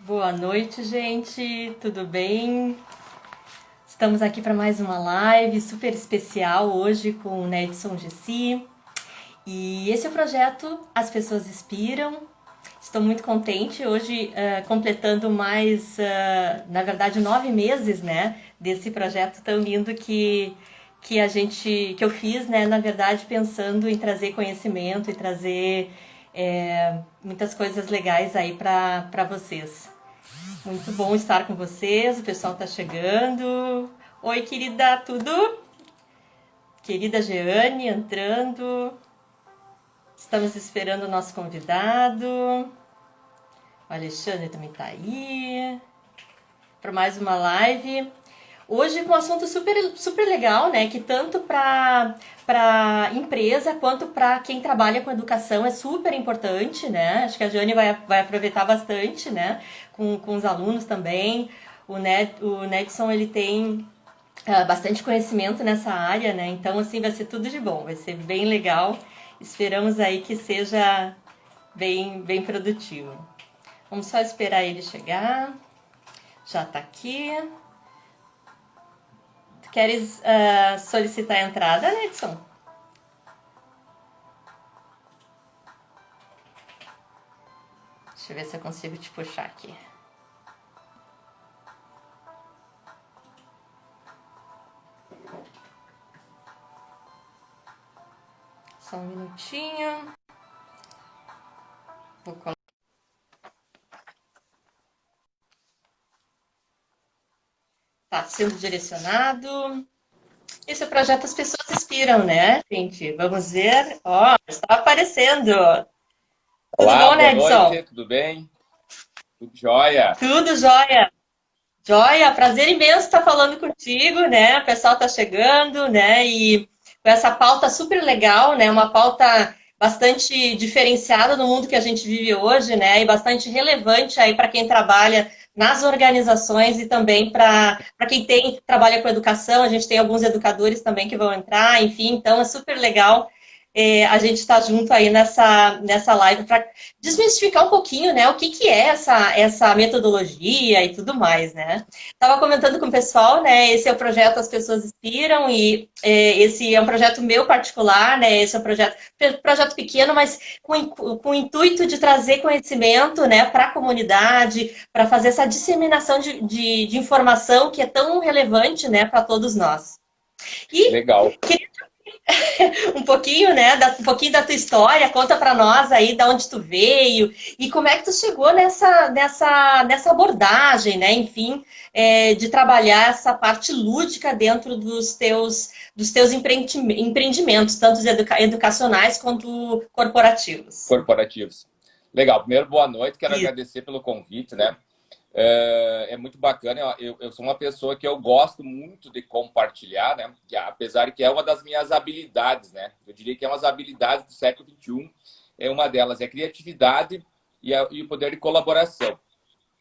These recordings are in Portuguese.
Boa noite, gente. Tudo bem? Estamos aqui para mais uma live super especial hoje com o Nedson Gessi. E esse é o projeto As Pessoas Inspiram. Estou muito contente hoje, completando mais, na verdade, 9 meses, né, desse projeto tão lindo que eu fiz, né, na verdade, pensando em trazer conhecimento e trazer muitas coisas legais aí para vocês. Muito bom estar com vocês, o pessoal está chegando. Oi, querida, tudo? Querida Jeane entrando. Estamos esperando o nosso convidado. O Alexandre também está aí. Para mais uma live. Hoje com um assunto super legal, né? Que tanto para empresa quanto para quem trabalha com educação é super importante, né? Acho que a Jane vai aproveitar bastante, né? Com os alunos também. O Nedson, ele tem bastante conhecimento nessa área, né? Então, assim, vai ser tudo de bom. Vai ser bem legal. Esperamos aí que seja bem produtivo. Vamos só esperar ele chegar. Já tá aqui. Queres solicitar a entrada, Edson? Deixa eu ver se eu consigo te puxar aqui. Só um minutinho. Vou colocar. Tá sendo direcionado. Esse é o projeto As Pessoas Inspiram, né, gente? Vamos ver. Ó, está aparecendo. Tudo Olá, bom, boa né, Edson? noite, tudo bem? Tudo jóia? Tudo jóia. Joia, prazer imenso estar falando contigo, né? O pessoal está chegando, né? E com essa pauta super legal, né? Uma pauta bastante diferenciada no mundo que a gente vive hoje, né? E bastante relevante aí para quem trabalha nas organizações e também para quem trabalha com educação. A gente tem alguns educadores também que vão entrar, enfim, então é super legal a gente estar junto aí nessa live para desmistificar um pouquinho, né, o que é essa metodologia e tudo mais, né? Estava comentando com o pessoal, né? Esse é o projeto As Pessoas Inspiram e esse é um projeto meu particular, né? Esse é um projeto pequeno, mas com o intuito de trazer conhecimento, né, para a comunidade, para fazer essa disseminação de informação que é tão relevante, né, para todos nós. E Legal. um pouquinho, né, um pouquinho da tua história, conta para nós aí de onde tu veio e como é que tu chegou nessa abordagem, né, enfim, de trabalhar essa parte lúdica dentro dos teus empreendimentos, tanto educacionais quanto corporativos. Corporativos. Legal. Primeiro, boa noite. Quero Isso. agradecer pelo convite, né? É muito bacana. Eu sou uma pessoa que eu gosto muito de compartilhar, né? Que, apesar que é uma das minhas habilidades, né? Eu diria que é uma das habilidades do século XXI. É uma delas, é a criatividade e o poder de colaboração.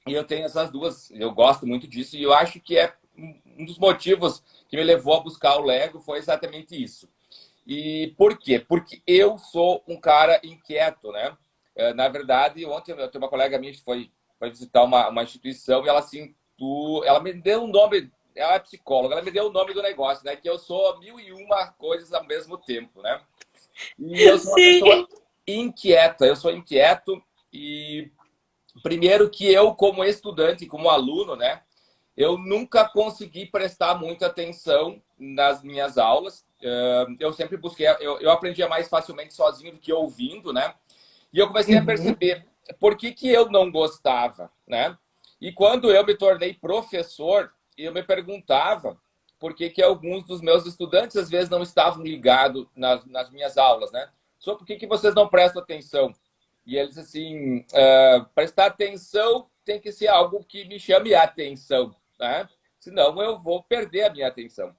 E eu tenho essas duas, eu gosto muito disso, e eu acho que é um dos motivos que me levou a buscar o Lego foi exatamente isso. E por quê? Porque eu sou um cara inquieto, né? Na verdade, ontem eu tenho uma colega minha que foi visitar uma instituição e ela assim, ela me deu um nome, ela é psicóloga, ela me deu o nome do negócio, né? Que eu sou mil e uma coisas ao mesmo tempo, né? E eu sou uma pessoa Sim. inquieta, eu sou inquieto e primeiro que eu, como estudante, como aluno, né? Eu nunca consegui prestar muita atenção nas minhas aulas. Eu sempre busquei, eu aprendia mais facilmente sozinho do que ouvindo, né? E eu comecei a Uhum. perceber por que eu não gostava, né? E quando eu me tornei professor, eu me perguntava por que alguns dos meus estudantes às vezes não estavam ligados nas minhas aulas, né? Só por que vocês não prestam atenção? E eles assim, prestar atenção tem que ser algo que me chame a atenção, né? Senão eu vou perder a minha atenção.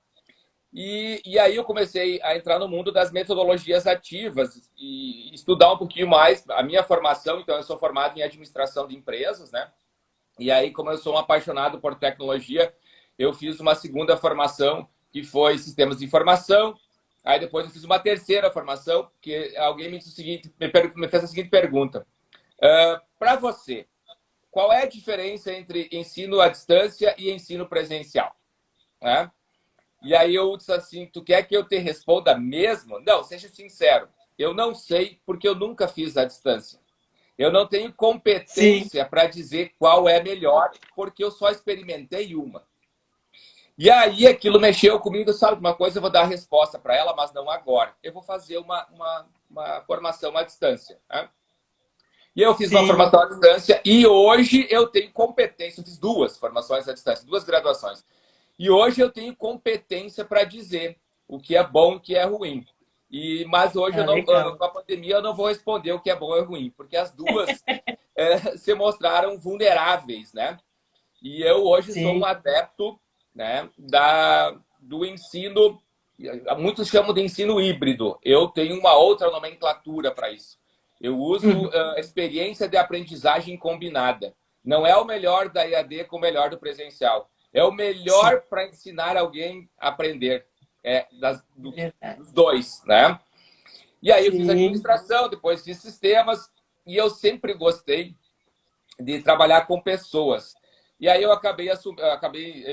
E aí eu comecei a entrar no mundo das metodologias ativas e estudar um pouquinho mais a minha formação. Então, eu sou formado em administração de empresas, né? E aí, como eu sou um apaixonado por tecnologia, eu fiz uma segunda formação que foi sistemas de informação. Aí depois eu fiz uma terceira formação que alguém me fez a seguinte pergunta: para você, qual é a diferença entre ensino à distância e ensino presencial? Né? E aí eu disse assim, tu quer que eu te responda mesmo? Não, seja sincero. Eu não sei porque eu nunca fiz à distância. Eu não tenho Sim. competência para dizer qual é melhor, porque eu só experimentei uma. E aí aquilo mexeu comigo, sabe? Uma coisa eu vou dar a resposta para ela, mas não agora. Eu vou fazer uma formação à distância. Né? E eu fiz uma Sim. formação à distância e hoje eu tenho competência. Eu fiz 2 formações à distância, 2 graduações. E hoje eu tenho competência para dizer o que é bom e o que é ruim. Mas hoje, Ah, legal. com a pandemia, eu não vou responder o que é bom e ruim, porque as duas se mostraram vulneráveis, né? E eu hoje sou um Sim. adepto, né, do ensino, muitos chamam de ensino híbrido. Eu tenho uma outra nomenclatura para isso. Eu uso Uhum. a experiência de aprendizagem combinada. Não é o melhor da EAD com o melhor do presencial. É o Sim, melhor para ensinar alguém a aprender. verdade. Dos dois, né? E aí eu fiz Sim. administração, depois fiz sistemas, e eu sempre gostei de trabalhar com pessoas. E aí eu acabei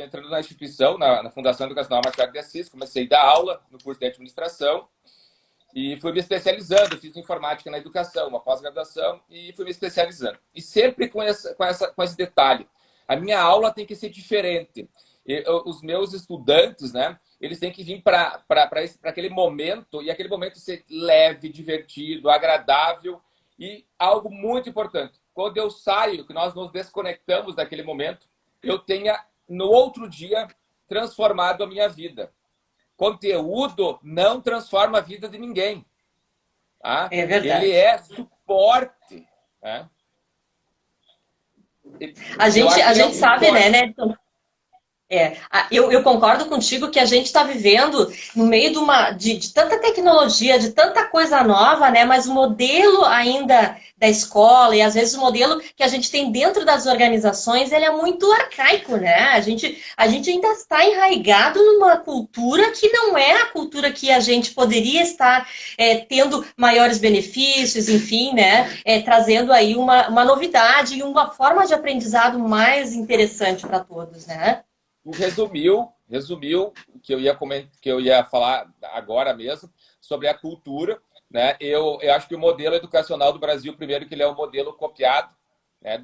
entrando na instituição, na Fundação Educacional Machado de Assis, comecei a dar aula no curso de administração e fui me especializando, fiz informática na educação, uma pós-graduação e fui me especializando. E sempre com esse detalhe, a minha aula tem que ser diferente. Os meus estudantes, né, eles têm que vir para aquele momento, e aquele momento ser leve, divertido, agradável e algo muito importante. Quando eu saio, que nós nos desconectamos daquele momento, eu tenha, no outro dia, transformado a minha vida. Conteúdo não transforma a vida de ninguém. Tá? É Ele verdade. é suporte. Né? A Eu gente, acho a que ele é um gente sabe, né, suporte. Nelson? Eu concordo contigo que a gente está vivendo no meio de tanta tecnologia, de tanta coisa nova, né? Mas o modelo ainda da escola e às vezes o modelo que a gente tem dentro das organizações, ele é muito arcaico, né? A gente ainda está enraizado numa cultura que não é a cultura que a gente poderia estar tendo maiores benefícios, enfim, né? Trazendo aí uma novidade e uma forma de aprendizado mais interessante para todos, né? Resumiu o que eu ia falar agora mesmo sobre a cultura. Né? Eu acho que o modelo educacional do Brasil, primeiro, que ele é um modelo copiado, né,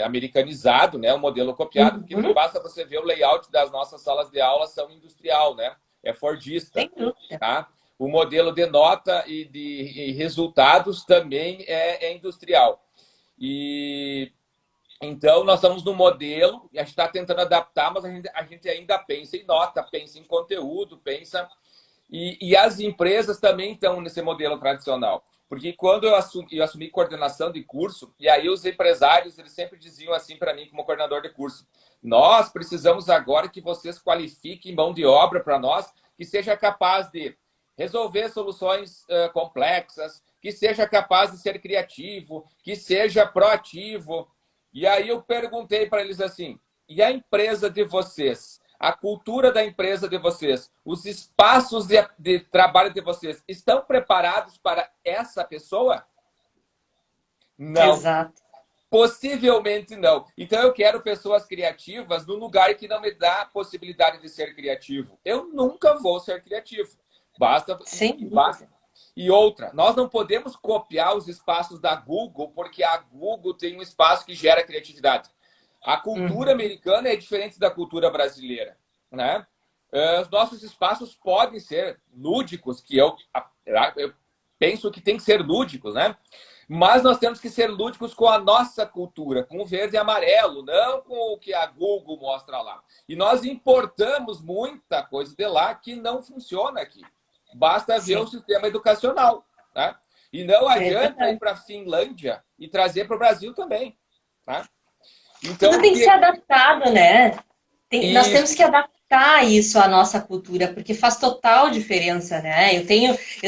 americanizado, né, um modelo copiado, porque Uhum, basta você ver o layout das nossas salas de aula são industrial, né? É fordista, sem dúvida. tá? O modelo de nota e de resultados também é industrial. E então, nós estamos no modelo, e a gente está tentando adaptar, mas a gente ainda pensa em nota, pensa em conteúdo, pensa. E as empresas também estão nesse modelo tradicional. Porque quando eu assumi coordenação de curso, e aí os empresários eles sempre diziam assim para mim, como coordenador de curso: nós precisamos agora que vocês qualifiquem mão de obra para nós, que seja capaz de resolver soluções complexas, que seja capaz de ser criativo, que seja proativo. E aí eu perguntei para eles assim: e a empresa de vocês? A cultura da empresa de vocês, os espaços de trabalho de vocês, estão preparados para essa pessoa? Não. Exato. Possivelmente não. Então eu quero pessoas criativas no lugar que não me dá a possibilidade de ser criativo. Eu nunca vou ser criativo. Basta Sem e dúvida. basta. E outra, nós não podemos copiar os espaços da Google, porque a Google tem um espaço que gera criatividade. A cultura Uhum. americana é diferente da cultura brasileira, né? Os nossos espaços podem ser lúdicos, que eu penso que tem que ser lúdicos, né? Mas nós temos que ser lúdicos com a nossa cultura, com o verde e amarelo, não com o que a Google mostra lá. E nós importamos muita coisa de lá que não funciona aqui. Basta ver o Sim, sistema educacional, né? E não é adianta ir verdade. para a Finlândia e trazer para o Brasil também, tá? Tudo Então, tem que ser adaptado, né? Nós temos isso, que adaptar isso à nossa cultura, porque faz total diferença, né? Eu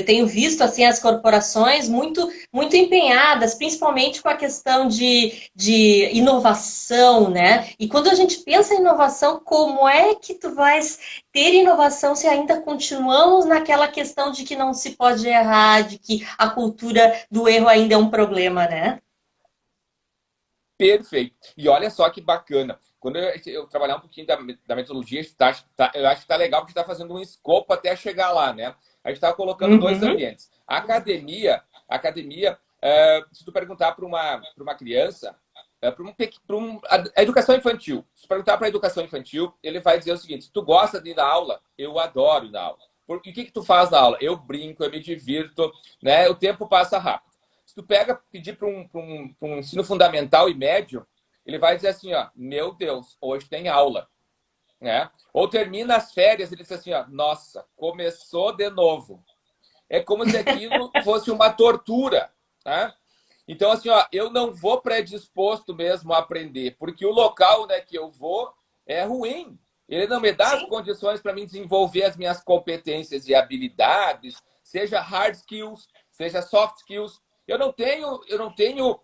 tenho visto assim as corporações muito empenhadas, principalmente com a questão de inovação, né? E quando a gente pensa em inovação, como é que tu vais ter inovação se ainda continuamos naquela questão de que não se pode errar, de que a cultura do erro ainda é um problema, né? Perfeito. E olha só que bacana. Quando eu trabalhar um pouquinho da metodologia, eu acho que está legal porque está fazendo um escopo até chegar lá, né? A gente está colocando dois Uhum. ambientes. A academia, se tu perguntar para uma criança, a educação infantil, se tu perguntar para a educação infantil, ele vai dizer o seguinte: se tu gosta de ir na aula, eu adoro ir na aula. Porque o que tu faz na aula? Eu brinco, eu me divirto, né? O tempo passa rápido. Se tu pedir para um ensino fundamental e médio, ele vai dizer assim, ó, meu Deus, hoje tem aula, né? Ou termina as férias, ele diz assim, ó, nossa, começou de novo. É como se aquilo fosse uma tortura, tá? Então, assim, ó, eu não vou predisposto mesmo a aprender, porque o local, né, que eu vou é ruim. Ele não me dá as Sim. condições para mim desenvolver as minhas competências e habilidades, seja hard skills, seja soft skills. Eu não tenho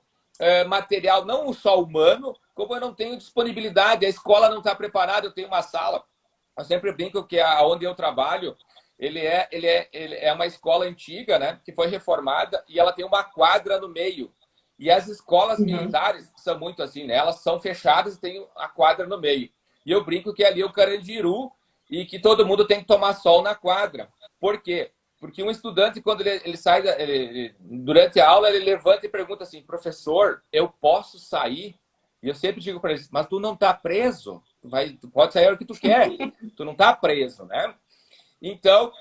material, não só humano, como eu não tenho disponibilidade. A escola não está preparada, eu tenho uma sala. Eu sempre brinco que onde eu trabalho, ele é uma escola antiga, né, que foi reformada e ela tem uma quadra no meio. E as escolas Uhum. militares são muito assim, né? Elas são fechadas e tem a quadra no meio. E eu brinco que ali é o Carandiru e que todo mundo tem que tomar sol na quadra. Por quê? Porque um estudante, quando ele sai, durante a aula, ele levanta e pergunta assim: professor, eu posso sair? E eu sempre digo para eles: mas tu não está preso? Tu pode sair a hora que tu quer. Tu não está preso, né? Então,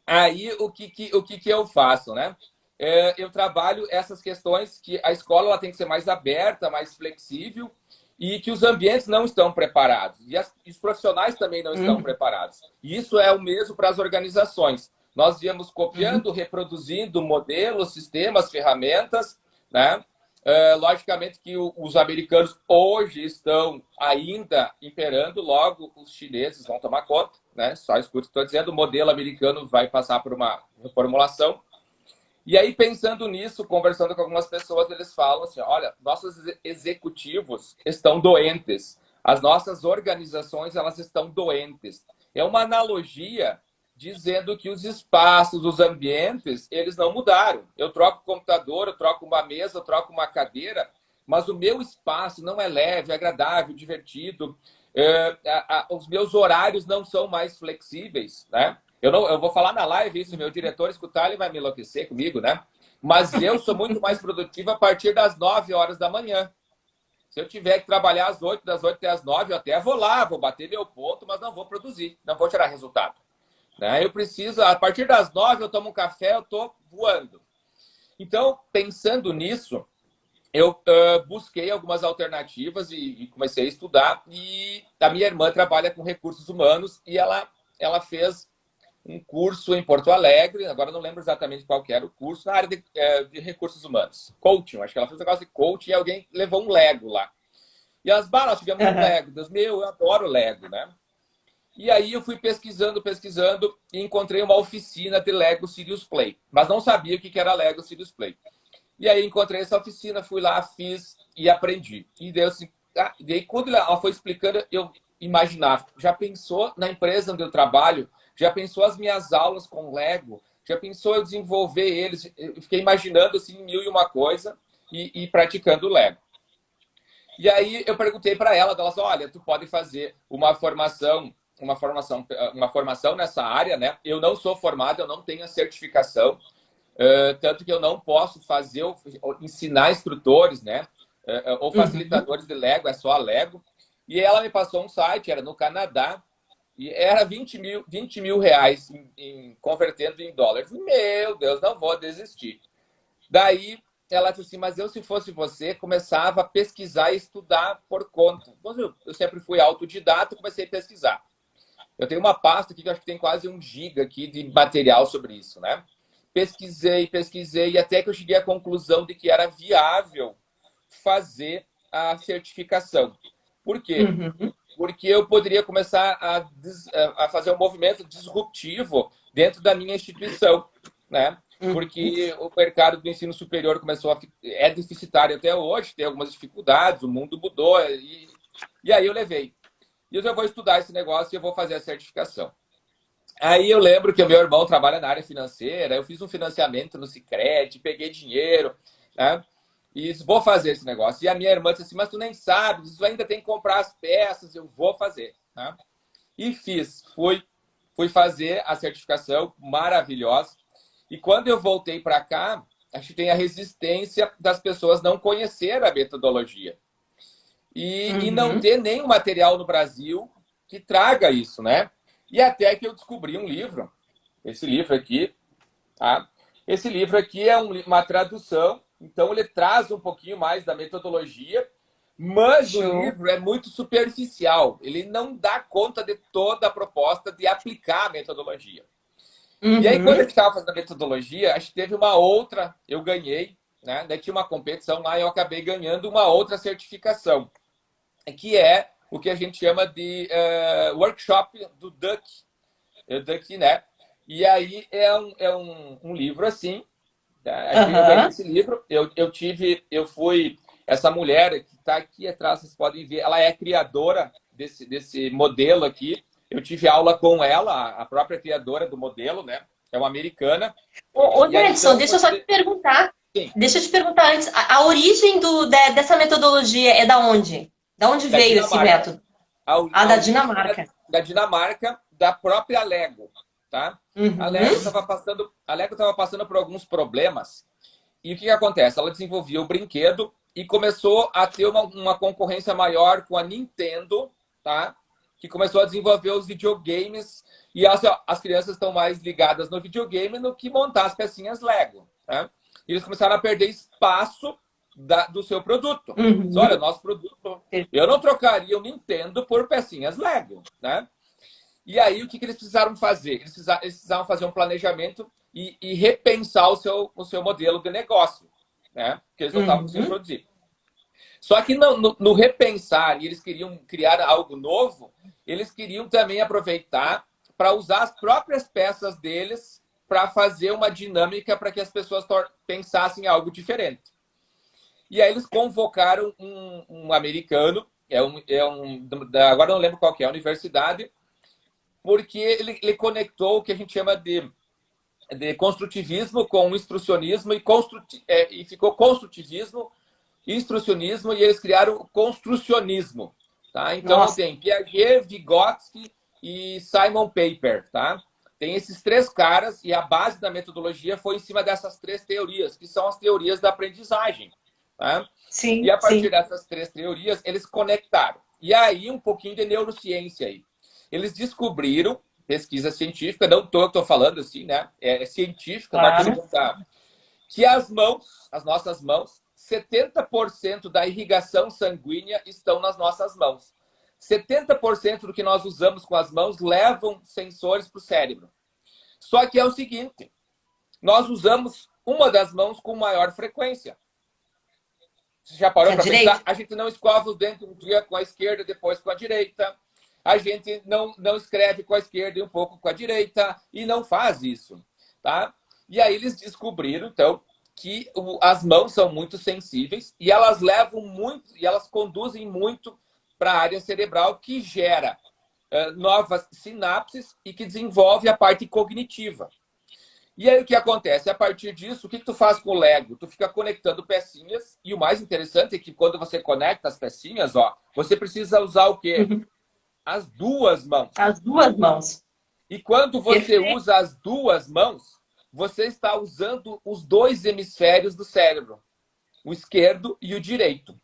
aí o que eu faço, né? Eu trabalho essas questões que a escola ela tem que ser mais aberta, mais flexível e que os ambientes não estão preparados. E os profissionais também não estão Uhum. preparados. E isso é o mesmo para as organizações. Nós viemos Uhum. copiando, reproduzindo modelos, sistemas, ferramentas, né? Logicamente que os americanos hoje estão ainda imperando, logo os chineses vão tomar conta, né? Só escuta o que estou dizendo, o modelo americano vai passar por uma reformulação. E aí, pensando nisso, conversando com algumas pessoas, eles falam assim: olha, nossos executivos estão doentes, as nossas organizações elas estão doentes. É uma analogia dizendo que os espaços, os ambientes, eles não mudaram. Eu troco o computador, eu troco uma mesa, eu troco uma cadeira, mas o meu espaço não é leve, agradável, divertido. Os meus horários não são mais flexíveis, né? Eu vou falar na live isso, meu diretor escutar, ele vai me enlouquecer comigo, né? Mas eu sou muito mais produtivo a partir das 9 horas da manhã. Se eu tiver que trabalhar às 8, das 8 até às 9, eu até vou lá, vou bater meu ponto, mas não vou produzir, não vou tirar resultado. Né? Eu preciso, a partir das 9 eu tomo um café, eu estou voando. Então, pensando nisso, eu busquei algumas alternativas e comecei a estudar. E a minha irmã trabalha com recursos humanos e ela fez um curso em Porto Alegre, agora não lembro exatamente qual que era o curso, na área de recursos humanos. Coaching, acho que ela fez um negócio de coaching e alguém levou um Lego lá. E as nós tivemos um Uhum. Lego. Deus meu, eu adoro Lego, né? E aí eu fui pesquisando e encontrei uma oficina de Lego Serious Play. Mas não sabia o que era Lego Serious Play. E aí encontrei essa oficina, fui lá, fiz e aprendi. E daí, assim, daí quando ela foi explicando, eu imaginava. Já pensou na empresa onde eu trabalho? Já pensou as minhas aulas com Lego? Já pensou eu desenvolver eles? Eu fiquei imaginando assim mil e uma coisa e praticando Lego. E aí eu perguntei para ela, elas, olha, tu pode fazer uma formação nessa área, né? Eu não sou formado, eu não tenho a certificação, tanto que eu não posso fazer ensinar instrutores, né? Ou Uhum. facilitadores de Lego, é só a Lego. E ela me passou um site, era no Canadá, e era 20 mil reais convertendo em dólares. Meu Deus, não vou desistir. Daí ela disse assim, mas eu, se fosse você, começava a pesquisar e estudar por conta. Eu sempre fui autodidata e comecei a pesquisar. Eu tenho uma pasta aqui que eu acho que tem quase 1 giga aqui de material sobre isso, né? Pesquisei, e até que eu cheguei à conclusão de que era viável fazer a certificação. Por quê? Uhum. Porque eu poderia começar a fazer um movimento disruptivo dentro da minha instituição, né? Uhum. Porque o mercado do ensino superior é deficitário até hoje, tem algumas dificuldades, o mundo mudou, e aí eu levei. E eu vou estudar esse negócio e eu vou fazer a certificação. Aí eu lembro que o meu irmão trabalha na área financeira, eu fiz um financiamento no Sicredi, peguei dinheiro, né? E disse, vou fazer esse negócio. E a minha irmã disse assim, mas tu nem sabe, isso ainda tem que comprar as peças, eu vou fazer. Né? E fiz. Fui fazer a certificação maravilhosa. E quando eu voltei para cá, acho que tem a resistência das pessoas não conhecer a metodologia. E não Uhum. ter nenhum material no Brasil que traga isso, né? E até que eu descobri um livro, esse livro aqui, tá? Esse livro aqui é uma tradução, então ele traz um pouquinho mais da metodologia, mas o Show. livro é muito superficial. Ele não dá conta de toda a proposta de aplicar a metodologia. E aí, quando a Uhum. gente estava fazendo a metodologia, acho que teve uma outra, eu ganhei, né? Daí tinha uma competição lá e eu acabei ganhando uma outra certificação, que é o que a gente chama de workshop do Duck, né? E aí é um livro assim. Tá? Eu ganhei Aham. esse livro. Eu fui. Essa mulher que está aqui atrás, vocês podem ver, ela é criadora desse modelo aqui. Eu tive aula com ela, a própria criadora do modelo, né? É uma americana. Ô, E aí, Edson, então, deixa eu só te você. perguntar. Sim, Deixa eu te perguntar antes, a origem dessa metodologia é da onde? Da onde da veio esse Dinamarca. método? A Da origem é Dinamarca. da Dinamarca, da própria Lego, tá? Uhum. A Lego estava passando por alguns problemas. E o que acontece? Ela desenvolvia o brinquedo e começou a ter uma concorrência maior com a Nintendo, tá? Que começou a desenvolver os videogames e as crianças estão mais ligadas no videogame do que montar as pecinhas Lego, tá? E eles começaram a perder espaço do seu produto. Mas, olha, Uhum. nosso produto, eu não trocaria o Nintendo por pecinhas Lego, né? E aí, o que eles precisaram fazer? Eles precisavam fazer um planejamento e repensar o seu modelo de negócio, né? Porque eles não estavam conseguindo Uhum. produzir. Só que no repensar, e eles queriam criar algo novo, eles queriam também aproveitar para usar as próprias peças deles para fazer uma dinâmica para que as pessoas pensassem em algo diferente. E aí eles convocaram um americano, agora não lembro qual que é a universidade, porque ele conectou o que a gente chama de construtivismo com instrucionismo e ficou construtivismo, instrucionismo e eles criaram o construcionismo. Tá? Então eu Nossa, tenho Piaget, Vygotsky e Simon Paper. Tá? Tem esses três caras e a base da metodologia foi em cima dessas três teorias, que são as teorias da aprendizagem. Tá? E sim, a partir sim. dessas três teorias, eles conectaram. E aí um pouquinho de neurociência aí. Eles descobriram, pesquisa científica, não estou falando assim, né? É científica, Claro. documentada, que as nossas mãos, 70% da irrigação sanguínea estão nas nossas mãos. 70% do que nós usamos com as mãos levam sensores para o cérebro. Só que é o seguinte, nós usamos uma das mãos com maior frequência. Você já Que parou é para pensar? direito? A gente não escova os dentes um dia com a esquerda, depois com a direita. A gente não escreve com a esquerda e um pouco com a direita. E não faz isso. Tá? E aí eles descobriram, então, que as mãos são muito sensíveis e elas levam muito, e elas conduzem muito para a área cerebral que gera novas sinapses e que desenvolve a parte cognitiva. E aí o que acontece? A partir disso, o que tu faz com o Lego? Tu fica conectando pecinhas e o mais interessante é que quando você conecta as pecinhas, ó, você precisa usar o quê? Uhum. As duas mãos. As duas mãos. E quando você Perfeito. usa as duas mãos, você está usando os dois hemisférios do cérebro, o esquerdo e o direito.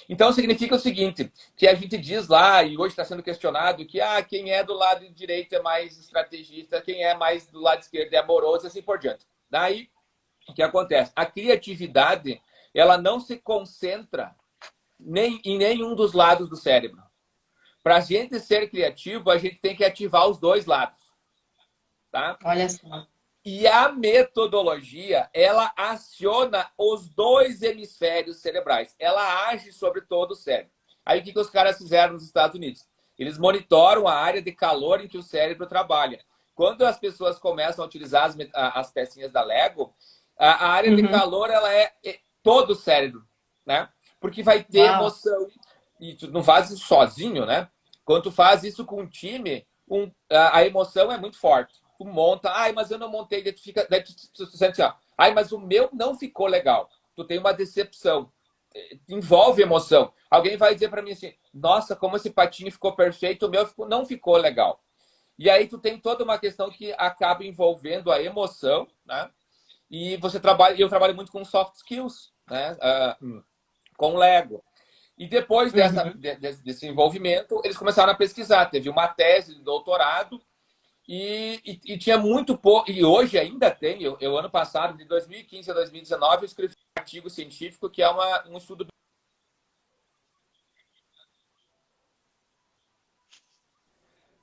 Então significa o seguinte, que a gente diz lá, e hoje está sendo questionado, que quem é do lado direito é mais estrategista, quem é mais do lado esquerdo é amoroso, e assim por diante. Daí, o que acontece? A criatividade, ela não se concentra em nenhum dos lados do cérebro. Para a gente ser criativo, a gente tem que ativar os dois lados. Tá? Olha só. E a metodologia, ela aciona os dois hemisférios cerebrais. Ela age sobre todo o cérebro. Aí o que os caras fizeram nos Estados Unidos? Eles monitoram a área de calor em que o cérebro trabalha. Quando as pessoas começam a utilizar as pecinhas da Lego, a área de Uhum. calor ela é todo o cérebro, né? Porque vai ter Uau. emoção. E tu não faz isso sozinho, né? Quando tu faz isso com um time, a emoção é muito forte. Tu monta, mas eu não montei, daí tu sente, mas o meu não ficou legal. tu tem uma decepção, envolve emoção. Alguém vai dizer para mim assim, nossa, como esse patinho ficou perfeito, o meu não ficou legal. E aí tu tem toda uma questão que acaba envolvendo a emoção, né? E eu trabalho muito com soft skills, né? Com Lego. E depois Uhum. desse envolvimento, eles começaram a pesquisar. Teve uma tese de doutorado e tinha muito pouco. E hoje ainda tem. Eu ano passado, de 2015 a 2019, eu escrevi um artigo científico que é um estudo.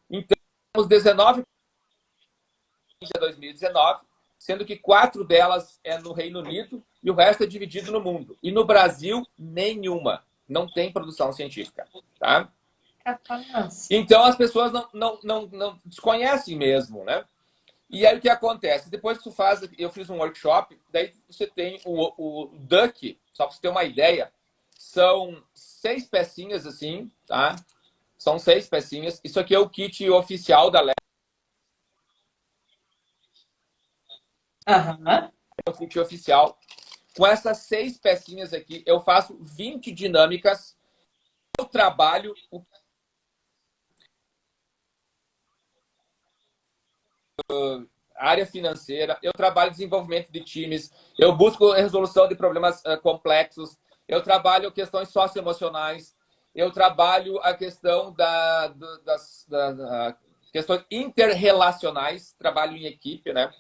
Então, temos 19 a 2019, sendo que 4 delas é no Reino Unido e o resto é dividido no mundo. E no Brasil, nenhuma. Não tem produção científica. Tá? Capaz. Então as pessoas não desconhecem mesmo, né? E aí o que acontece? Depois que tu faz, eu fiz um workshop, daí você tem o Duck, só para você ter uma ideia, são 6 pecinhas assim, tá? São 6 pecinhas. Isso aqui é o kit oficial da Lego, Aham. é o kit oficial. Com essas 6 pecinhas aqui, eu faço 20 dinâmicas. Eu trabalho a área financeira, eu trabalho desenvolvimento de times, eu busco resolução de problemas complexos, eu trabalho questões socioemocionais, eu trabalho a questão das questões interrelacionais, trabalho em equipe, né?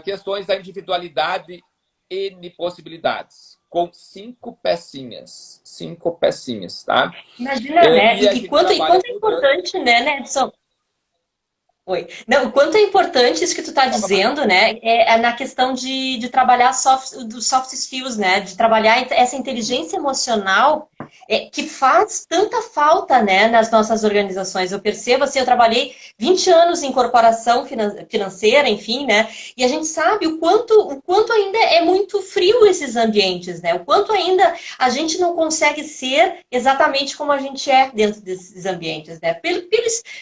Questões da individualidade e possibilidades, com 5 pecinhas. 5 pecinhas, tá? Imagina, né? E a E gente quanto, e trabalha quanto é com o Duck. importante, né, Edson? Oi. Não, o quanto é importante isso que tu está dizendo, né? É na questão de trabalhar dos soft skills, né? De trabalhar essa inteligência emocional que faz tanta falta, né, nas nossas organizações. Eu percebo, assim, eu trabalhei 20 anos em corporação financeira, enfim, né? E a gente sabe o quanto ainda é muito frio esses ambientes, né? O quanto ainda a gente não consegue ser exatamente como a gente é dentro desses ambientes, né?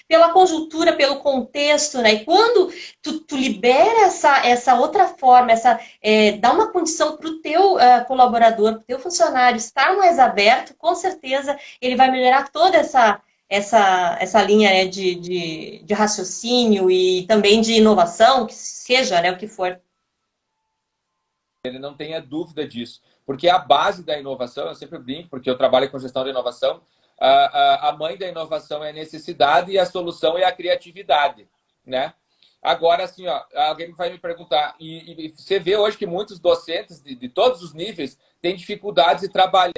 Pela conjuntura, pelo contexto, né? E quando tu libera essa outra forma, dá uma condição para o teu colaborador, para o teu funcionário estar mais aberto, com certeza ele vai melhorar toda essa linha, né, de raciocínio e também de inovação, que seja, né, o que for. Ele não tenha dúvida disso. Porque a base da inovação, eu sempre brinco, porque eu trabalho com gestão de inovação, a mãe da inovação é a necessidade e a solução é a criatividade, né? Agora, assim, ó, alguém vai me perguntar, e você vê hoje que muitos docentes de todos os níveis têm dificuldades de trabalhar,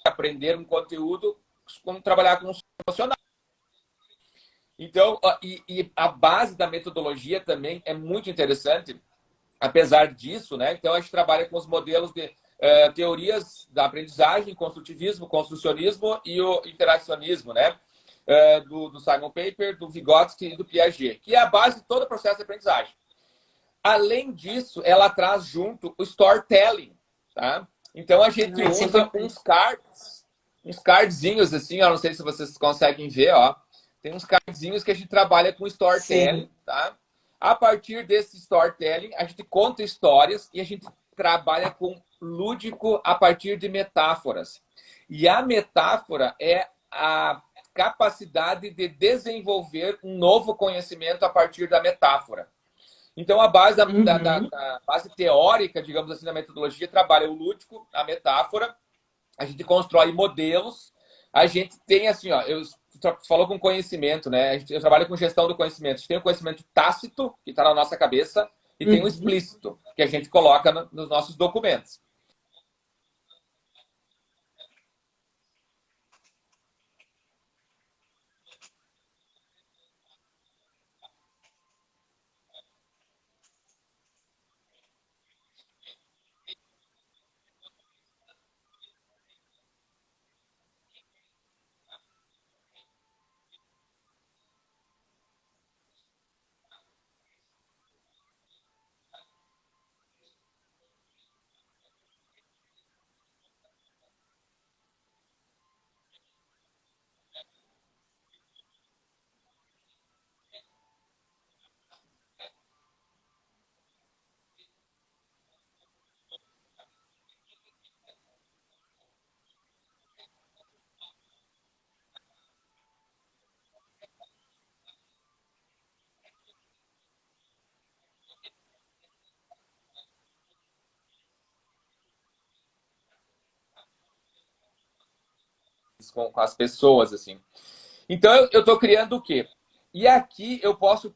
aprender um conteúdo, como trabalhar com o emocional. Então, e a base da metodologia também é muito interessante, apesar disso, né? Então a gente trabalha com os modelos de teorias da aprendizagem, construtivismo, construcionismo e o interacionismo, né? Do Simon Paper, do Vygotsky e do Piaget, que é a base de todo o processo de aprendizagem. Além disso, ela traz junto o storytelling, tá? Então a gente Isso é usa importante. uns cardzinhos assim, ó, não sei se vocês conseguem ver, ó. Tem uns cardzinhos que a gente trabalha com Sim. storytelling, tá? A partir desse storytelling, a gente conta histórias e a gente trabalha com lúdico a partir de metáforas. E a metáfora é a capacidade de desenvolver um novo conhecimento a partir da metáfora. Então, a base Uhum. da base teórica, digamos assim, da metodologia, trabalha o lúdico, a metáfora, a gente constrói modelos, a gente tem assim, ó, eu falou com conhecimento, né? Eu trabalho com gestão do conhecimento. A gente tem o conhecimento tácito, que está na nossa cabeça, e tem o Uhum. explícito, que a gente coloca nos nossos documentos. com as pessoas, assim. Então, eu estou criando o quê? E aqui eu posso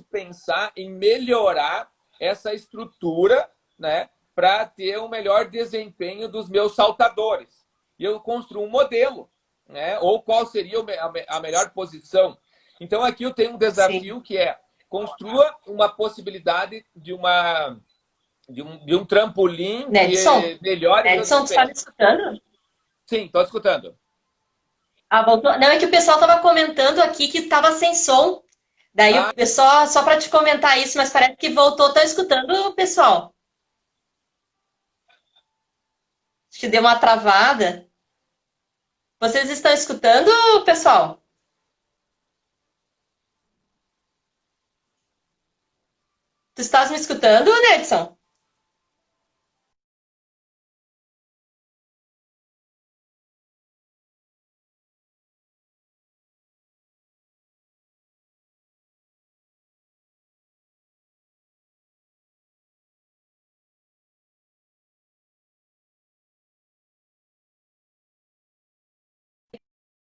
pensar em melhorar essa estrutura, né, para ter um melhor desempenho dos meus saltadores. E eu construo um modelo, né, ou qual seria a melhor posição. Então, aqui eu tenho um desafio que é construa uma possibilidade de um trampolim que melhore o Edson, tu está me desempenho. escutando? Sim, estou escutando. Ah, voltou. Não, é que o pessoal estava comentando aqui que estava sem som. Daí, Ah, só para te comentar isso, mas parece que voltou. Estão escutando, pessoal? Acho que deu uma travada. Vocês estão escutando, pessoal? Tu estás me escutando, Nedson?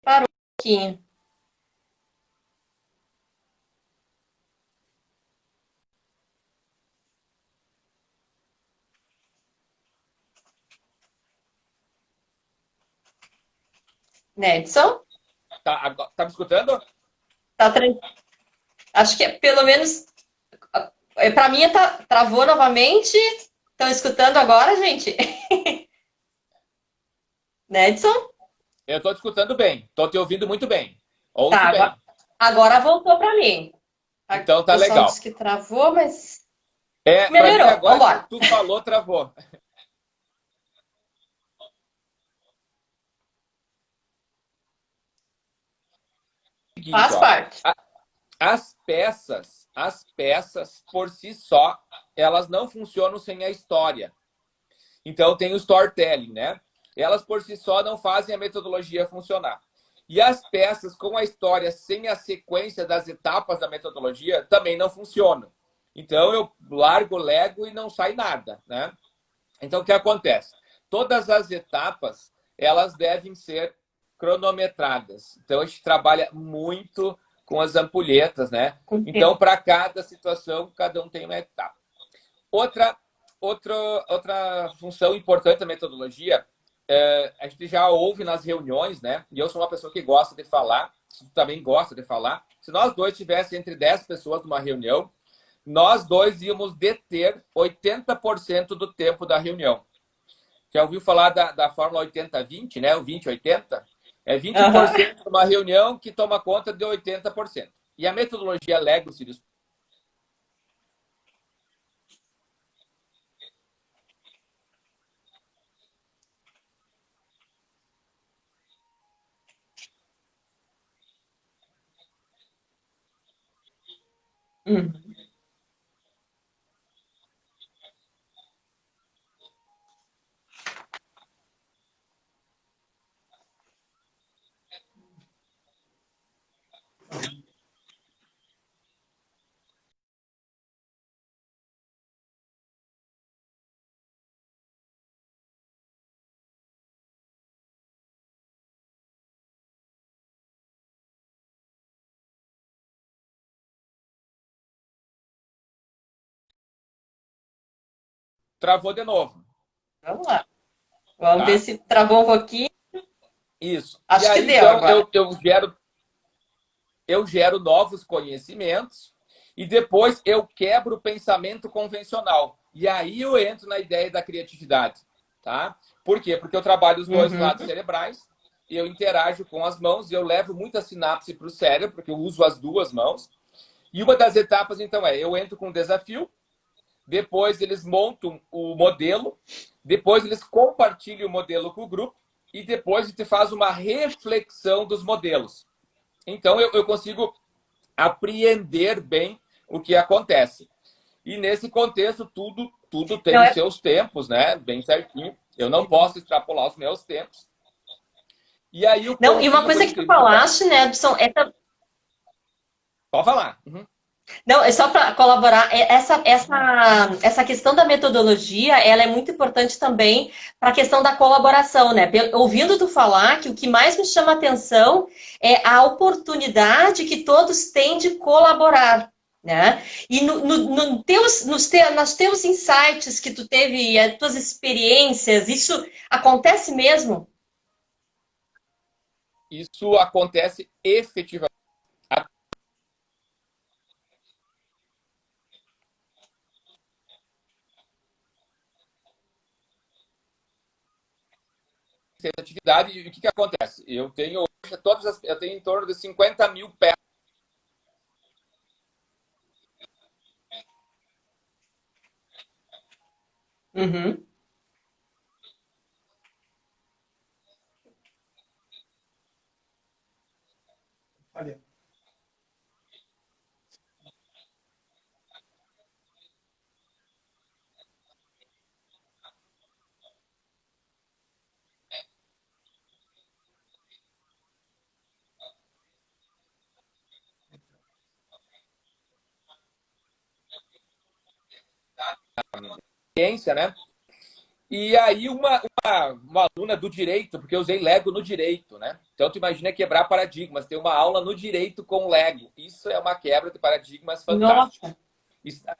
Parou um pouquinho. Nedson? tá me escutando? Tá Acho que pelo menos para mim travou novamente. Estão escutando agora, gente? Nedson? Eu estou te escutando bem. Estou te ouvindo muito bem. Ouço Tá, bem. agora voltou para mim. O Então tá pessoal legal. disse que travou, mas Para mim melhorou. agora Vambora. tu falou, travou. Seguinte, Faz ó. parte. As peças por si só, elas não funcionam sem a história. Então tem o storytelling, né? Elas por si só não fazem a metodologia funcionar. E as peças com a história sem a sequência das etapas da metodologia também não funcionam. Então eu largo o Lego e não sai nada, né? Então o que acontece? Todas as etapas, elas devem ser cronometradas. Então a gente trabalha muito com as ampulhetas, né? Então para cada situação, cada um tem uma etapa. Outra função importante da metodologia, a gente já ouve nas reuniões, né? E eu sou uma pessoa que gosta de falar, tu também gosta de falar. Se nós dois tivéssemos entre 10 pessoas numa reunião, nós dois íamos deter 80% do tempo da reunião. Já ouviu falar da fórmula 80-20, né? O 20-80? É 20% de uma reunião que toma conta de 80%. E a metodologia Lego, Sirius, travou de novo. Vamos lá. Vamos ver Tá? se travou um pouquinho. Isso. Acho E que aí, deu então, agora. eu gero novos conhecimentos e depois eu quebro o pensamento convencional. E aí eu entro na ideia da criatividade. Tá? Por quê? Porque eu trabalho os dois lados cerebrais, eu interajo com as mãos e eu levo muita sinapse para o cérebro, porque eu uso as duas mãos. E uma das etapas, então, eu entro com um desafio, depois eles montam o modelo, depois eles compartilham o modelo com o grupo e depois a gente faz uma reflexão dos modelos. Então eu consigo apreender bem o que acontece. E nesse contexto, tudo tem os seus tempos, né? Bem certinho. Eu não posso extrapolar os meus tempos. E aí o Não, e uma coisa que tu falaste, né, Edson, Pode falar. Uhum. Não, é só para colaborar. Essa questão da metodologia, ela é muito importante também para a questão da colaboração, né? Ouvindo tu falar que o que mais me chama a atenção é a oportunidade que todos têm de colaborar, né? E nos teus insights que tu teve, as tuas experiências, isso acontece mesmo? Isso acontece efetivamente. Atividade, e o que acontece? Eu tenho eu tenho em torno de 50 mil peças. Uhum. Ciência, né? E aí uma aluna do direito, porque eu usei Lego no direito, né? Então tu imagina quebrar paradigmas, ter uma aula no direito com Lego. Isso é uma quebra de paradigmas fantástica. Nossa.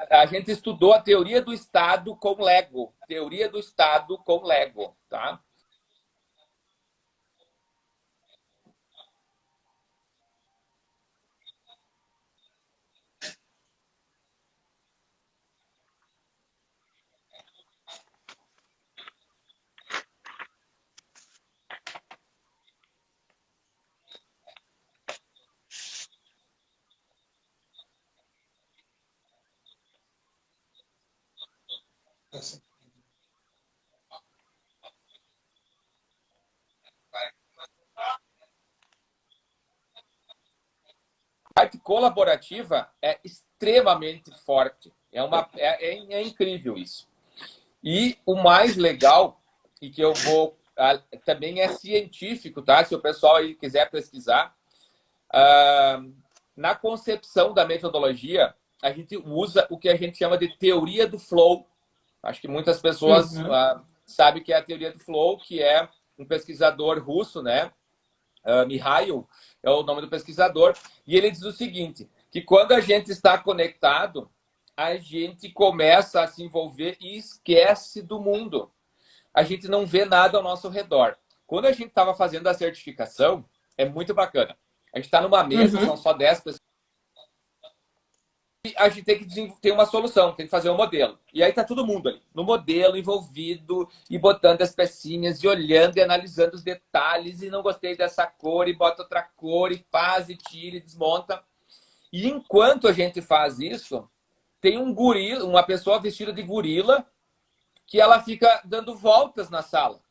A gente estudou a teoria do Estado com Lego. Teoria do Estado com Lego, tá? A parte colaborativa é extremamente forte. É incrível isso. E o mais legal, e que eu vou. Também é científico, tá? Se o pessoal aí quiser pesquisar, na concepção da metodologia, a gente usa o que a gente chama de teoria do flow. Acho que muitas pessoas Uhum. sabem que é a teoria do flow, que é um pesquisador russo, né? Mihail é o nome do pesquisador, e ele diz o seguinte, que quando a gente está conectado, a gente começa a se envolver e esquece do mundo. A gente não vê nada ao nosso redor. Quando a gente estava fazendo a certificação, é muito bacana. A gente está numa mesa, são Uhum. só 10 pessoas, e a gente tem que ter uma solução, tem que fazer um modelo. E aí tá todo mundo ali, no modelo, envolvido, e botando as pecinhas, e olhando, e analisando os detalhes, e não gostei dessa cor, e bota outra cor, e faz, e tira, e desmonta. E enquanto a gente faz isso, tem um gorila, uma pessoa vestida de gorila, que ela fica dando voltas na sala,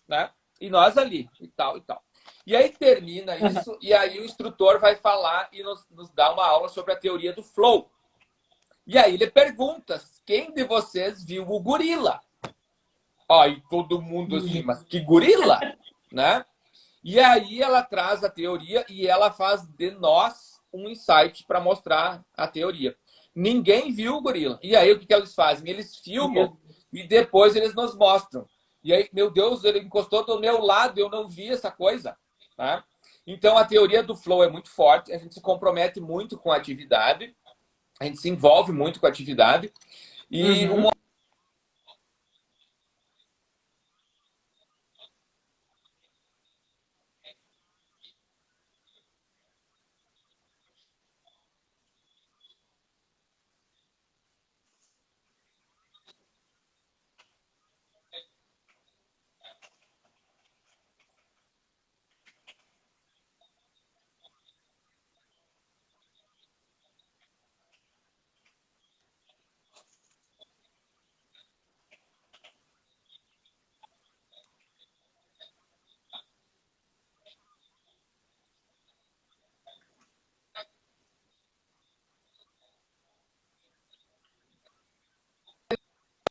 né? E nós ali, e tal, e tal. E aí termina Uhum. isso, e aí o instrutor vai falar e nos dá uma aula sobre a teoria do flow. E aí ele pergunta, quem de vocês viu o gorila? Ó, e todo mundo assim, mas que gorila? Né? E aí ela traz a teoria e ela faz de nós um insight para mostrar a teoria. Ninguém viu o gorila. E aí o que eles fazem? Eles filmam e depois eles nos mostram. E aí, meu Deus, ele encostou do meu lado, eu não vi essa coisa. Tá? Então a teoria do flow é muito forte, a gente se compromete muito com a atividade, a gente se envolve muito com a atividade. E Uhum.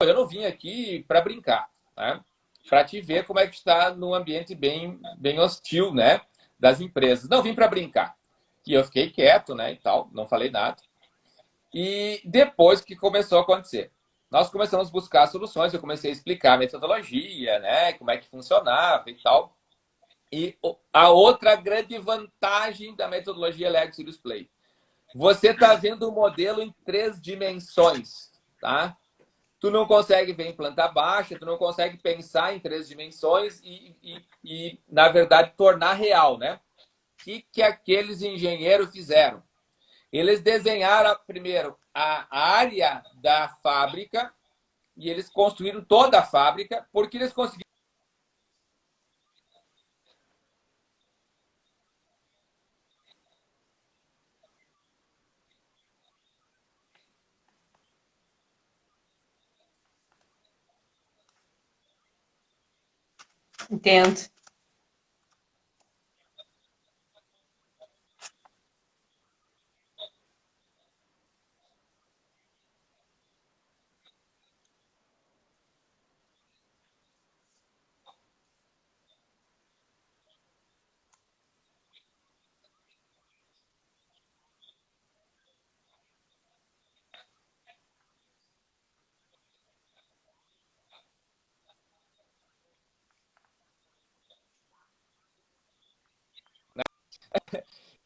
eu não vim aqui para brincar, né? Para te ver como é que está no ambiente bem hostil, né? Das empresas. Não vim para brincar. E eu fiquei quieto, né? E tal, não falei nada. E depois que começou a acontecer, nós começamos a buscar soluções, eu comecei a explicar a metodologia, né, como é que funcionava e tal. E a outra grande vantagem da metodologia Lego Serious Play, você está vendo o modelo em 3 dimensões, tá? Tu não consegue ver em planta baixa, tu não consegue pensar em 3 dimensões e na verdade, tornar real, né? O que aqueles engenheiros fizeram? Eles desenharam primeiro a área da fábrica e eles construíram toda a fábrica, porque eles conseguiram. Entendo.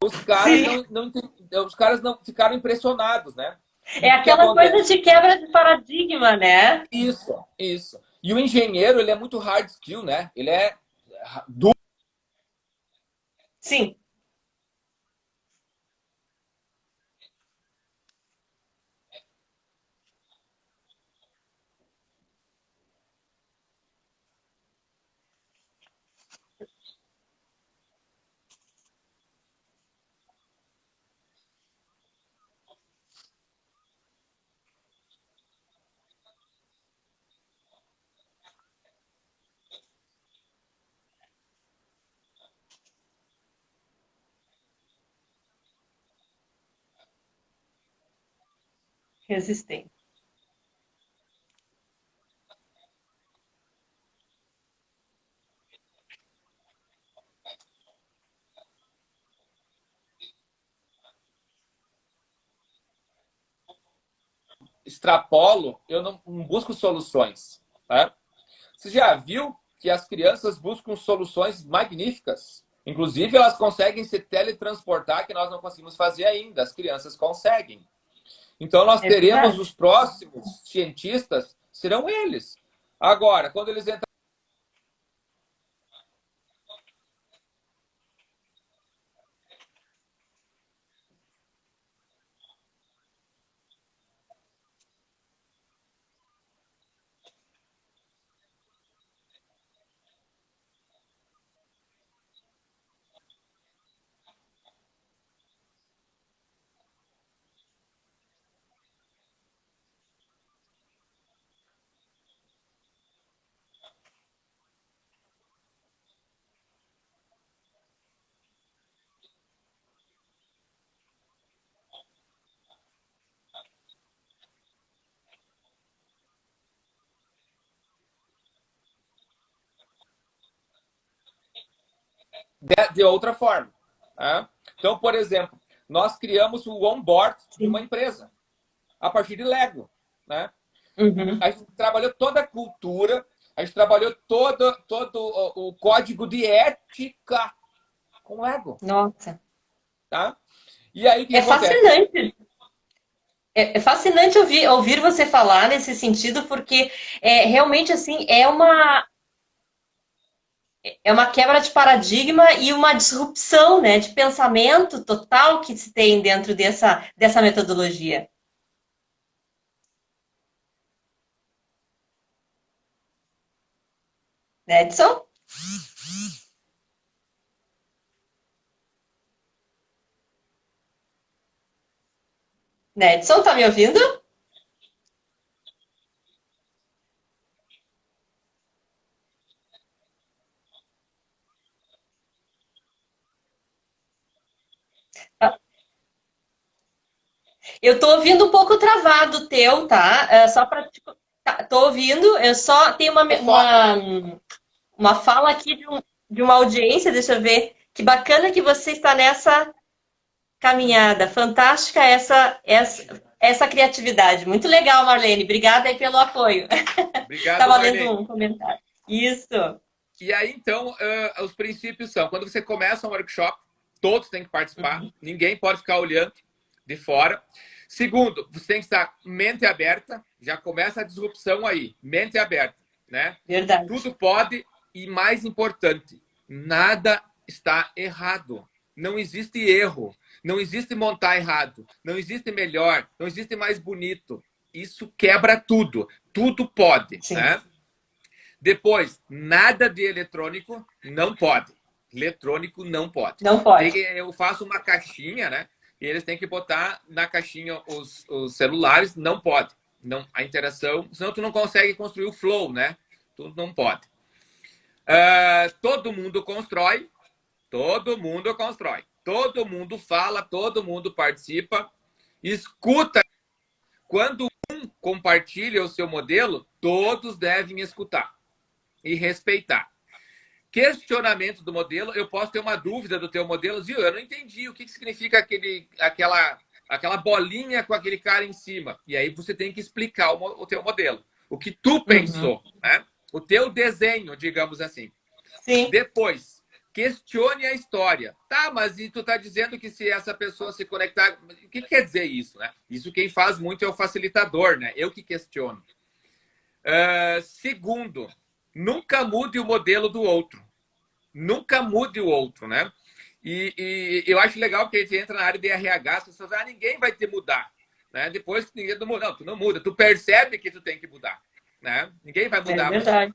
Os caras Sim. não ficaram impressionados, né? E É o que aquela coisa acontece? de quebra de paradigma, né? Isso, isso. E o engenheiro, ele é muito hard skill, né? Ele é duro. Sim, resistente. Extrapolo, eu não busco soluções. Né? Você já viu que as crianças buscam soluções magníficas? Inclusive, elas conseguem se teletransportar, que nós não conseguimos fazer ainda. As crianças conseguem. Então, nós É teremos os verdade. próximos cientistas, serão eles. Agora, quando eles entram. De outra forma. Tá? Então, por exemplo, nós criamos o onboard de uma Sim. empresa a partir de Lego. Né? Uhum. A gente trabalhou toda a cultura, a gente trabalhou todo o código de ética com Lego. Nossa. Tá? E aí o que É acontece? fascinante. É fascinante ouvir você falar nesse sentido, porque realmente assim é uma quebra de paradigma e uma disrupção, né, de pensamento total que se tem dentro dessa metodologia. Né, Edson? Né, Edson, tá me ouvindo? Eu tô ouvindo um pouco travado o teu, tá? Só para tô ouvindo, eu só tenho uma fala aqui de uma audiência, deixa eu ver. Que bacana que você está nessa caminhada. Fantástica essa essa criatividade. Muito legal, Marlene. Obrigada aí pelo apoio. Obrigado, Estava lendo Marlene. um comentário. Isso. E aí, então, os princípios são, quando você começa um workshop, todos têm que participar, Uhum. ninguém pode ficar olhando de fora. Segundo, você tem que estar mente aberta, já começa a disrupção aí, mente aberta, né? Verdade. Tudo pode e, mais importante, nada está errado. Não existe erro, não existe montar errado, não existe melhor, não existe mais bonito. Isso quebra tudo, tudo pode, Sim. né? Depois, nada de eletrônico não pode. Eletrônico não pode. Não pode. Eu faço uma caixinha, né? E eles têm que botar na caixinha os celulares, não pode. Não, a interação, senão tu não consegue construir o flow, né? Tu não pode. Todo mundo constrói, todo mundo constrói. Todo mundo fala, todo mundo participa. Escuta. Quando um compartilha o seu modelo, todos devem escutar e respeitar. Questionamento do modelo, eu posso ter uma dúvida do teu modelo, viu? Eu não entendi o que significa aquela bolinha com aquele cara em cima. E aí você tem que explicar o teu modelo. O que tu Uhum. pensou, né? O teu desenho, digamos assim. Sim. Depois, questione a história. Tá, mas e tu tá dizendo que se essa pessoa se conectar... O que quer dizer isso, né? Isso quem faz muito é o facilitador, né? Eu que questiono. Segundo, nunca mude o modelo do outro. Nunca mude o outro, né? E eu acho legal que a gente entra na área de RH, as pessoas, ninguém vai te mudar. Né? Depois que ninguém muda, não, tu não muda, tu percebe que tu tem que mudar. Né? Ninguém vai É mudar você. verdade.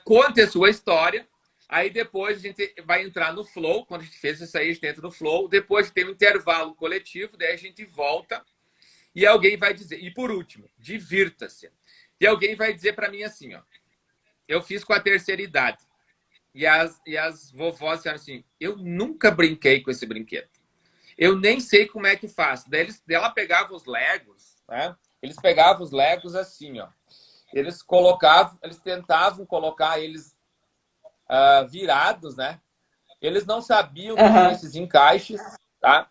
Conte a sua história, aí depois a gente vai entrar no flow, quando a gente fez isso aí, a gente entra no flow, depois tem um intervalo coletivo, daí a gente volta e alguém vai dizer, e por último, divirta-se. E alguém vai dizer para mim assim, ó, eu fiz com a terceira idade. E as vovós disseram assim, eu nunca brinquei com esse brinquedo. Eu nem sei como é que faz. Daí ela pegava os Legos, né? Eles pegavam os Legos assim, ó. Eles tentavam colocar eles virados, né? Eles não sabiam que tinha Aham. esses encaixes, tá?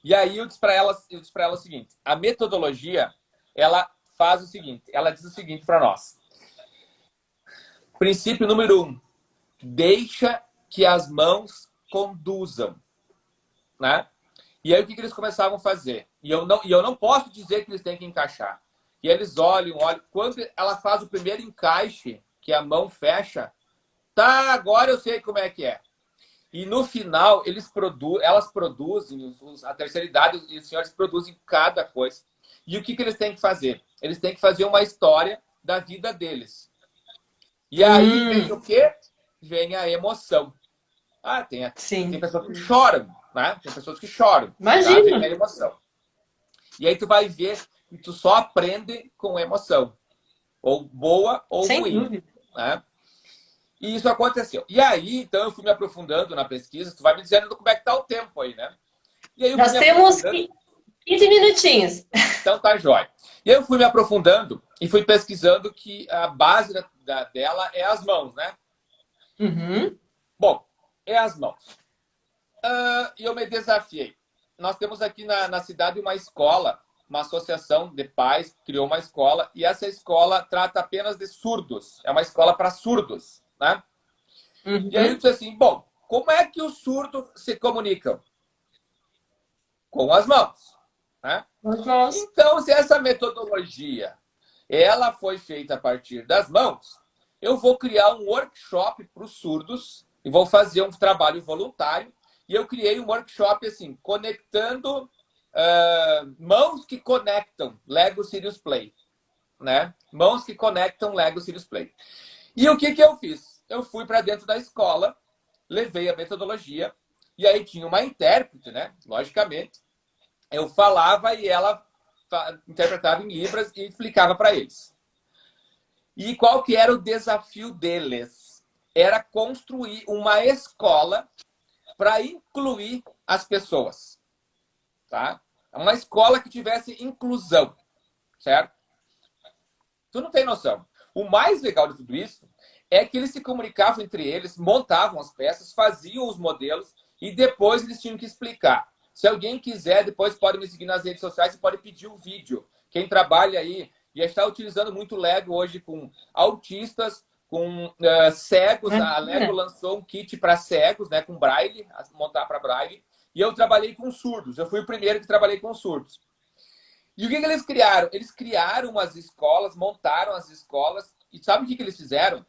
E aí eu disse para ela o seguinte, a metodologia, ela faz o seguinte, ela diz o seguinte para nós. Princípio número 1, deixa que as mãos conduzam, né? E aí o que eles começavam a fazer? E eu não posso dizer que eles têm que encaixar. E eles olham. Quando ela faz o primeiro encaixe, que a mão fecha, tá, agora eu sei como é que é. E no final, elas produzem, a terceira idade e os senhores produzem cada coisa. E o que eles têm que fazer? Eles têm que fazer uma história da vida deles. E aí vem o quê? Vem a emoção. Tem Sim. pessoas que choram, né? Tem pessoas que choram, tá? Vem a Imagina. emoção. E aí tu vai ver que tu só aprende com emoção. Ou boa ou Sem ruim, dúvida. né? E isso aconteceu. E aí, então, eu fui me aprofundando na pesquisa. Tu vai me dizendo como é que tá o tempo aí, né? E aí eu fui Nós me temos aprofundando. 15 minutinhos. Então tá jóia. E aí eu fui me aprofundando e fui pesquisando que a base dela é as mãos, né? Uhum. Bom, é as mãos. E eu me desafiei. Nós temos aqui na cidade uma escola, uma associação de pais criou uma escola e essa escola trata apenas de surdos. É uma escola para surdos, né? E aí eu Uhum. disse assim, bom, como é que os surdos se comunicam? Com as mãos, né? As mãos. Então, se essa metodologia ela foi feita a partir das mãos, eu vou criar um workshop para os surdos e vou fazer um trabalho voluntário. E eu criei um workshop assim, conectando mãos que conectam Lego Serious Play, né? Mãos que conectam Lego Serious Play. E o que eu fiz? Eu fui para dentro da escola, levei a metodologia e aí tinha uma intérprete, né? Logicamente, eu falava e ela interpretava em libras e explicava para eles. E qual que era o desafio deles? Era construir uma escola para incluir as pessoas, tá? Uma escola que tivesse inclusão, certo? Tu não tem noção. O mais legal de tudo isso é que eles se comunicavam entre eles, montavam as peças, faziam os modelos e depois eles tinham que explicar. Se alguém quiser, depois pode me seguir nas redes sociais e pode pedir o vídeo. Quem trabalha aí e está utilizando muito Lego hoje com autistas, com cegos. A Lego Imagina. lançou um kit para cegos, né, com braille, montar para braille. E eu trabalhei com surdos. Eu fui o primeiro que trabalhei com surdos. E o que eles criaram? Eles criaram as escolas, montaram as escolas. E sabe o que eles fizeram?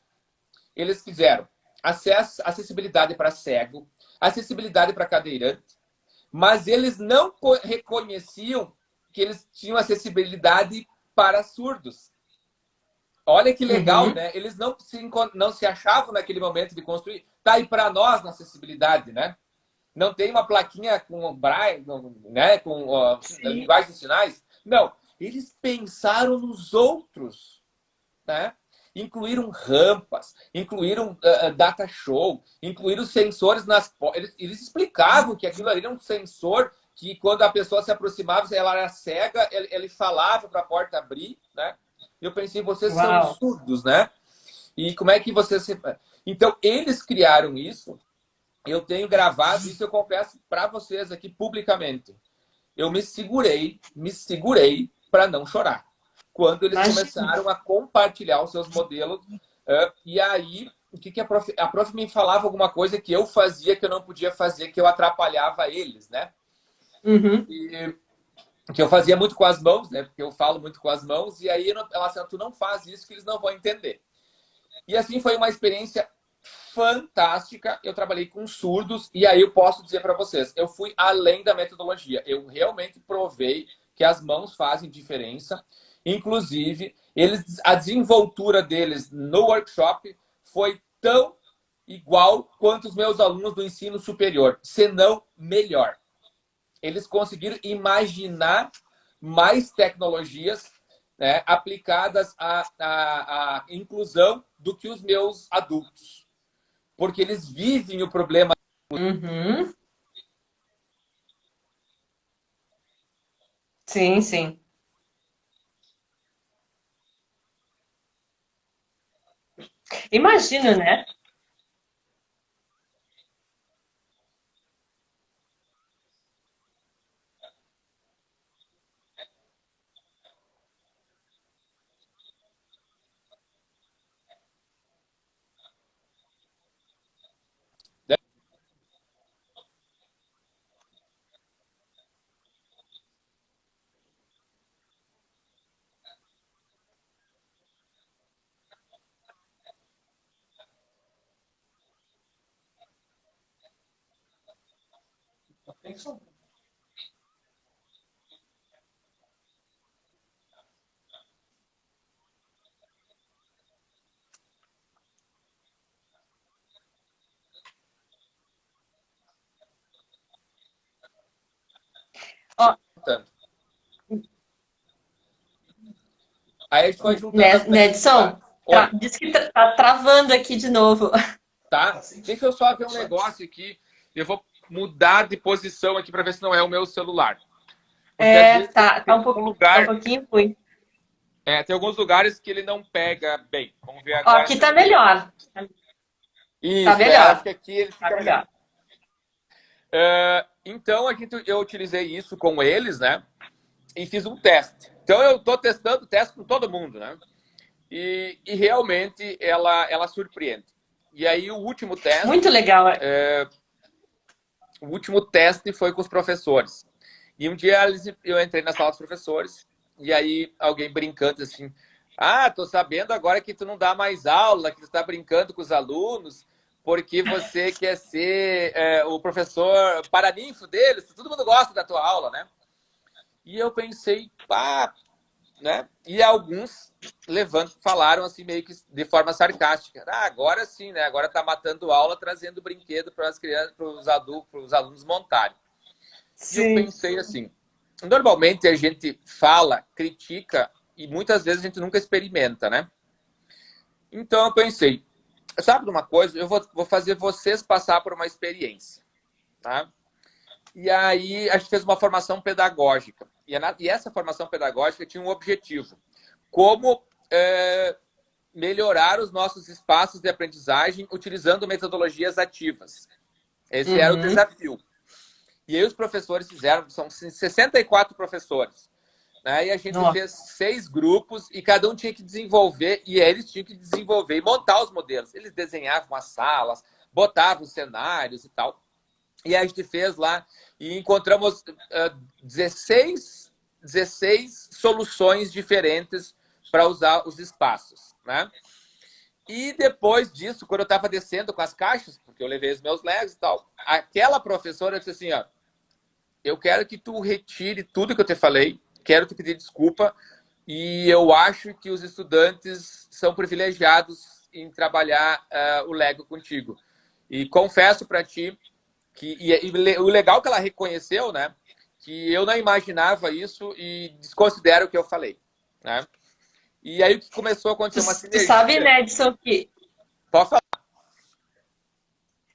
Eles fizeram acessibilidade para cego, acessibilidade para cadeirante, mas eles não reconheciam que eles tinham acessibilidade para surdos. Olha que legal, Uhum. né? Eles não se achavam naquele momento de construir. Tá aí para nós na acessibilidade, né? Não tem uma plaquinha com braille, né? Com Sim. linguagem de sinais. Não. Eles pensaram nos outros, né? Incluíram rampas, incluíram data show, incluíram sensores nas portas. Eles explicavam que aquilo ali era um sensor que quando a pessoa se aproximava, se ela era cega, ele falava para a porta abrir, né? Eu pensei, vocês são Uau. surdos, né? E como é que vocês... Então, eles criaram isso. Eu tenho gravado isso, eu confesso para vocês aqui publicamente. Eu me segurei para não chorar. Quando eles Imagina. começaram a compartilhar os seus modelos, e aí, o que a prof me falava alguma coisa que eu fazia que eu não podia fazer, que eu atrapalhava eles, né? Uhum. E que eu fazia muito com as mãos, né? Porque eu falo muito com as mãos, e aí ela assim, tu não faz isso que eles não vão entender. E assim foi uma experiência fantástica. Eu trabalhei com surdos e aí eu posso dizer para vocês, eu fui além da metodologia. Eu realmente provei que as mãos fazem diferença. Inclusive, a desenvoltura deles no workshop foi tão igual quanto os meus alunos do ensino superior, se não melhor. Eles conseguiram imaginar mais tecnologias, né, aplicadas à inclusão do que os meus adultos. Porque eles vivem o problema. Uhum. Sim, sim. Imagino, né? Ó, Aí a gente foi juntando as Nedson, necessidades. Oi, diz que tá travando aqui de novo. tá? Deixa eu só ver um negócio aqui. Eu vou mudar de posição aqui para ver se não é o meu celular. Porque às É, vezes tem, tá, tem um tá um lugar, pouquinho ruim. tem alguns lugares que ele não pega bem. Vamos ver Ó, agora aqui se tá aqui. melhor. Tá Isso, acho melhor. que aqui ele Tá fica melhor. melhor. Então, aqui eu utilizei isso com eles, né? E fiz um teste. Então, eu estou testando teste com todo mundo, né? E realmente ela surpreende. E aí, Muito legal. o último teste foi com os professores. E um dia eu entrei na sala dos professores, e aí alguém brincando assim, tô sabendo agora que tu não dá mais aula, que tu está brincando com os alunos, porque você quer ser o professor paraninfo deles, todo mundo gosta da tua aula, né? E eu pensei, né? E alguns falaram assim meio que de forma sarcástica. Agora sim, né? Agora tá matando aula, trazendo brinquedo para as crianças, para os adultos, para os alunos montarem. E eu Sim. pensei assim, normalmente a gente fala, critica e muitas vezes a gente nunca experimenta, né? Então eu pensei, sabe de uma coisa? Eu vou fazer vocês passar por uma experiência, tá? E aí a gente fez uma formação pedagógica. E essa formação pedagógica tinha um objetivo. Como melhorar os nossos espaços de aprendizagem utilizando metodologias ativas. Esse era o Uhum. desafio. E aí os professores fizeram, são 64 professores. Né? E a gente Nossa. fez 6 grupos e cada um tinha que desenvolver, e eles tinham que desenvolver e montar os modelos. Eles desenhavam as salas, botavam os cenários e tal. E a gente fez lá e encontramos 16 soluções diferentes para usar os espaços. Né? E depois disso, quando eu estava descendo com as caixas, porque eu levei os meus Legos e tal, aquela professora disse assim, ó, eu quero que tu retire tudo que eu te falei, quero te pedir desculpa, e eu acho que os estudantes são privilegiados em trabalhar o Lego contigo. E confesso para ti que o legal que ela reconheceu, né, que eu não imaginava isso e desconsidero o que eu falei, né? E aí o que começou a acontecer uma Tu sabe, sinergia. né, Edson, que Pode falar.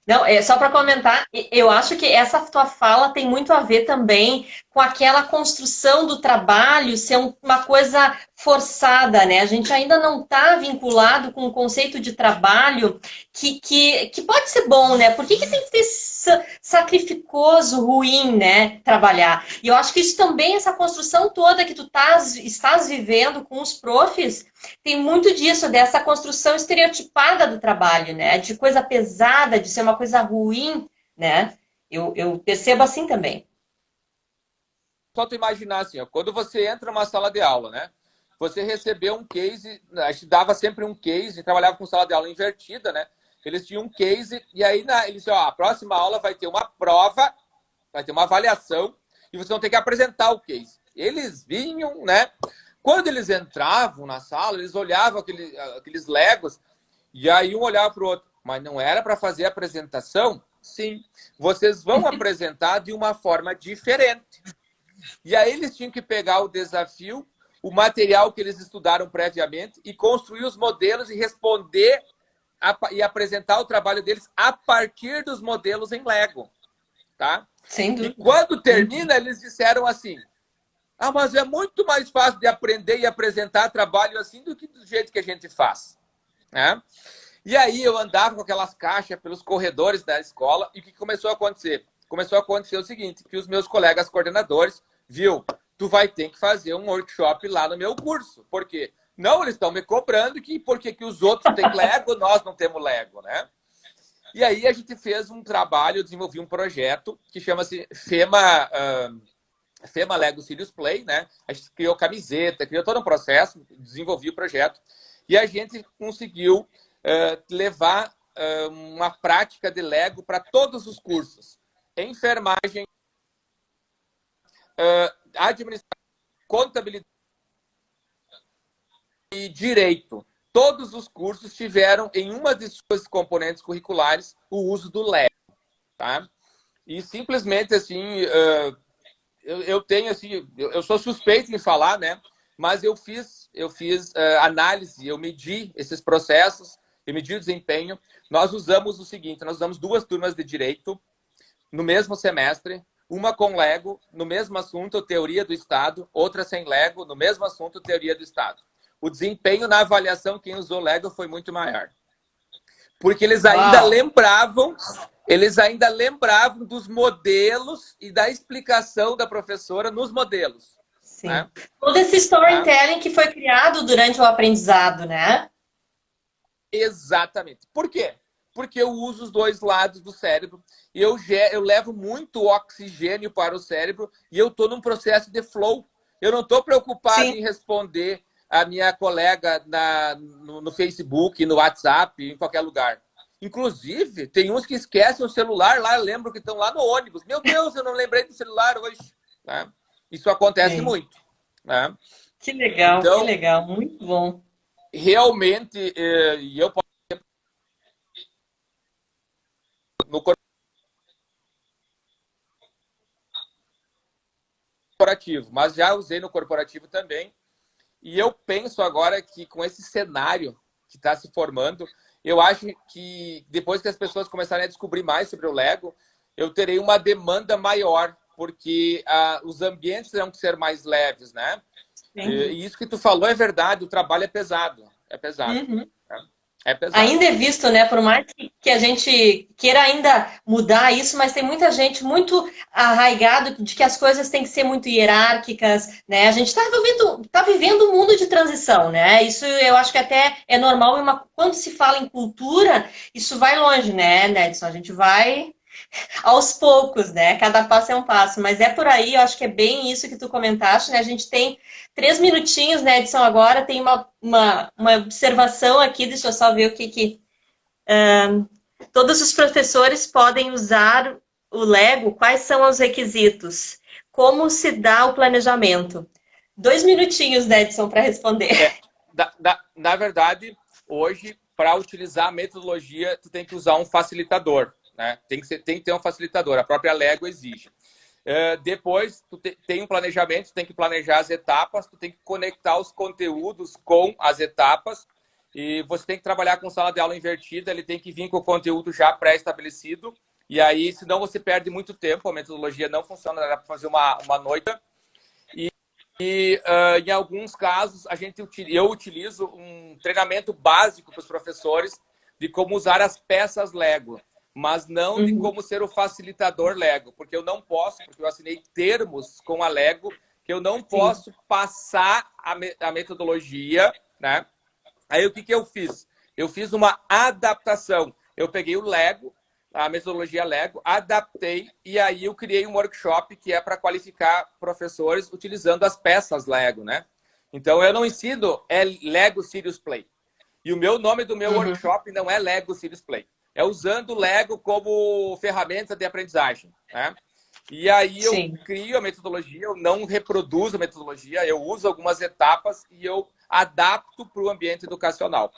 não, é só para comentar, eu acho que essa tua fala tem muito a ver também com aquela construção do trabalho ser uma coisa forçada, né? A gente ainda não está vinculado com o conceito de trabalho que pode ser bom, né? Por que tem que ser sacrificoso, ruim, né? Trabalhar. E eu acho que isso também, essa construção toda que tu estás vivendo com os profs, tem muito disso, dessa construção estereotipada do trabalho, né? De coisa pesada, de ser uma coisa ruim, né? Eu percebo assim também. Só tu imaginar assim, ó, quando você entra numa sala de aula, né? Você recebeu um case, a gente dava sempre um case, trabalhava com sala de aula invertida, né? Eles tinham um case, e aí eles diziam, ó, a próxima aula vai ter uma prova, vai ter uma avaliação, e vocês vão ter que apresentar o case. Eles vinham, né? Quando eles entravam na sala, eles olhavam aqueles Legos, e aí um olhava para o outro. Mas não era para fazer a apresentação? Sim. Vocês vão apresentar de uma forma diferente. E aí eles tinham que pegar o desafio, o material que eles estudaram previamente e construir os modelos e responder e apresentar o trabalho deles a partir dos modelos em Lego. Tá? Sem E dúvida. quando termina, eles disseram assim, mas é muito mais fácil de aprender e apresentar trabalho assim do que do jeito que a gente faz. Né? E aí eu andava com aquelas caixas pelos corredores da escola e o que começou a acontecer? Começou a acontecer o seguinte, que os meus colegas coordenadores, viu, tu vai ter que fazer um workshop lá no meu curso. Por quê? Não, eles estão me cobrando porque que os outros têm Lego, nós não temos Lego, né? E aí a gente fez um trabalho, desenvolvi um projeto que chama-se FEMA Lego Serious Play, né? A gente criou camiseta, criou todo um processo, desenvolvi o projeto e a gente conseguiu levar uma prática de Lego para todos os cursos. Enfermagem, administração, contabilidade e direito. Todos os cursos tiveram, em uma de suas componentes curriculares, o uso do Lego. Tá? E simplesmente, assim, eu tenho, assim, eu sou suspeito em falar, né? Mas eu fiz análise, eu medi esses processos, eu medi o desempenho. Nós usamos o seguinte, nós usamos 2 turmas de direito no mesmo semestre, uma com Lego, no mesmo assunto, teoria do Estado, outra sem Lego, no mesmo assunto, teoria do Estado. O desempenho na avaliação, quem usou Lego foi muito maior. Porque eles ainda lembravam dos modelos e da explicação da professora nos modelos. Sim. Né? Todo esse storytelling que foi criado durante o aprendizado, né? Exatamente. Por quê? Porque eu uso os 2 lados do cérebro e eu levo muito oxigênio para o cérebro e eu estou num processo de flow. Eu não estou preocupado em responder a minha colega no Facebook, no WhatsApp, em qualquer lugar. Inclusive, tem uns que esquecem o celular lá, lembram que estão lá no ônibus. Meu Deus, eu não lembrei do celular hoje. Né? Isso acontece muito. Né? Que legal, então, que legal. Muito bom. Realmente, eu posso no corporativo, mas já usei no corporativo também. E eu penso agora que com esse cenário que está se formando, eu acho que depois que as pessoas começarem a descobrir mais sobre o Lego, eu terei uma demanda maior, porque os ambientes terão que ser mais leves, né? E isso que tu falou é verdade, o trabalho é pesado. É pesado. Uhum. Né? É pesado. Ainda é visto, né? Por mais que a gente queira ainda mudar isso, mas tem muita gente muito arraigado de que as coisas têm que ser muito hierárquicas, né? A gente tá vivendo um mundo de transição, né? Isso eu acho que até é normal, quando se fala em cultura, isso vai longe, né, Nedson? A gente vai aos poucos, né? Cada passo é um passo, mas é por aí, eu acho que é bem isso que tu comentaste, né? A gente tem 3 minutinhos, né, Edson, agora tem uma observação aqui, deixa eu só ver o que todos os professores podem usar o Lego, quais são os requisitos? Como se dá o planejamento? 2 minutinhos, né, Edson, para responder. Na verdade, hoje, para utilizar a metodologia, tu tem que usar um facilitador, né? Tem que ter um facilitador, a própria Lego exige. Depois, tu tem um planejamento, tu tem que planejar as etapas, tu tem que conectar os conteúdos com as etapas, e você tem que trabalhar com sala de aula invertida, ele tem que vir com o conteúdo já pré-estabelecido, e aí, senão você perde muito tempo, a metodologia não funciona, dá para fazer uma noite. E em alguns casos, eu utilizo um treinamento básico para os professores de como usar as peças Lego, mas não de como ser o facilitador Lego, porque eu não posso, porque eu assinei termos com a Lego, que eu não posso passar a metodologia, né? Aí o que eu fiz? Eu fiz uma adaptação. Eu peguei o Lego, a metodologia Lego, adaptei e aí eu criei um workshop que é para qualificar professores utilizando as peças Lego, né? Então eu não ensino Lego Serious Play. E o meu nome do meu workshop não é Lego Serious Play. É usando o Lego como ferramenta de aprendizagem, né? E aí eu crio a metodologia, eu não reproduzo a metodologia, eu uso algumas etapas e eu adapto para o ambiente educacional.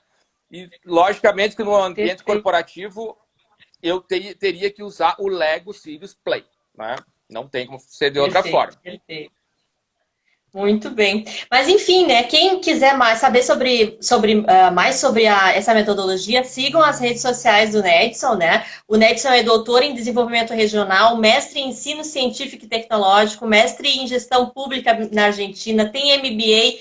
E, logicamente, que no ambiente corporativo eu teria que usar o Lego Serious Play, né? Não tem como ser de outra forma. Perfeito. Muito bem. Mas, enfim, né? Quem quiser saber mais sobre essa metodologia, sigam as redes sociais do Nedson, né? O Nedson é doutor em desenvolvimento regional, mestre em ensino científico e tecnológico, mestre em gestão pública na Argentina, tem MBA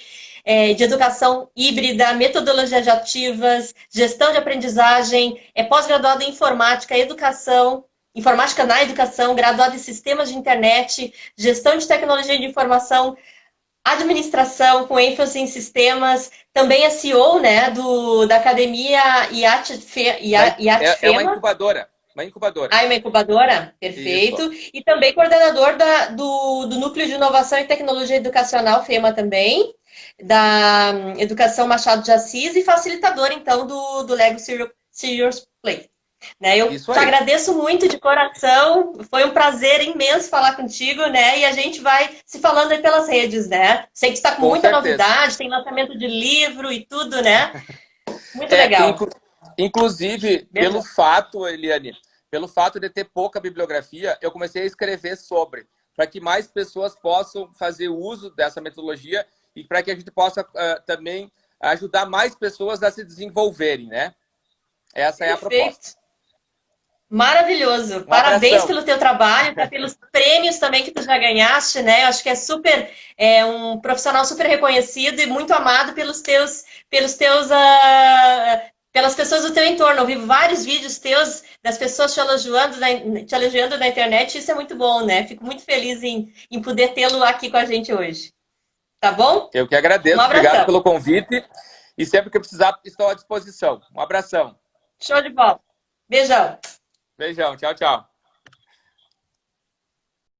de educação híbrida, metodologias ativas, gestão de aprendizagem, é pós-graduado em informática na educação, graduado em sistemas de internet, gestão de tecnologia de informação, administração com ênfase em sistemas, também é CEO, né, da academia IAT É uma incubadora. Uma incubadora. Ah, é uma incubadora? Perfeito. Isso. E também coordenador do Núcleo de Inovação e Tecnologia Educacional, FEMA também, da Educação Machado de Assis e facilitador, então, do Lego Serious Play. Né? Eu te agradeço muito de coração, foi um prazer imenso falar contigo, né? E a gente vai se falando aí pelas redes, né? Sei que tu está com muita novidade, tem lançamento de livro e tudo, né? Muito legal. Inclusive, pelo fato, Eliane, pelo fato de ter pouca bibliografia, eu comecei a escrever sobre, para que mais pessoas possam fazer uso dessa metodologia e para que a gente possa também ajudar mais pessoas a se desenvolverem, né? Essa é a proposta. Maravilhoso. Parabéns pelo teu trabalho, pelos prêmios também que tu já ganhaste, né? Eu acho que é um profissional super reconhecido e muito amado pelas pessoas do teu entorno. Eu vi vários vídeos teus das pessoas te elogiando na internet, e isso é muito bom, né? Fico muito feliz em poder tê-lo aqui com a gente hoje. Tá bom? Eu que agradeço. Obrigado pelo convite e sempre que precisar, estou à disposição. Um abração. Show de bola. Beijão. Beijão. Tchau, tchau.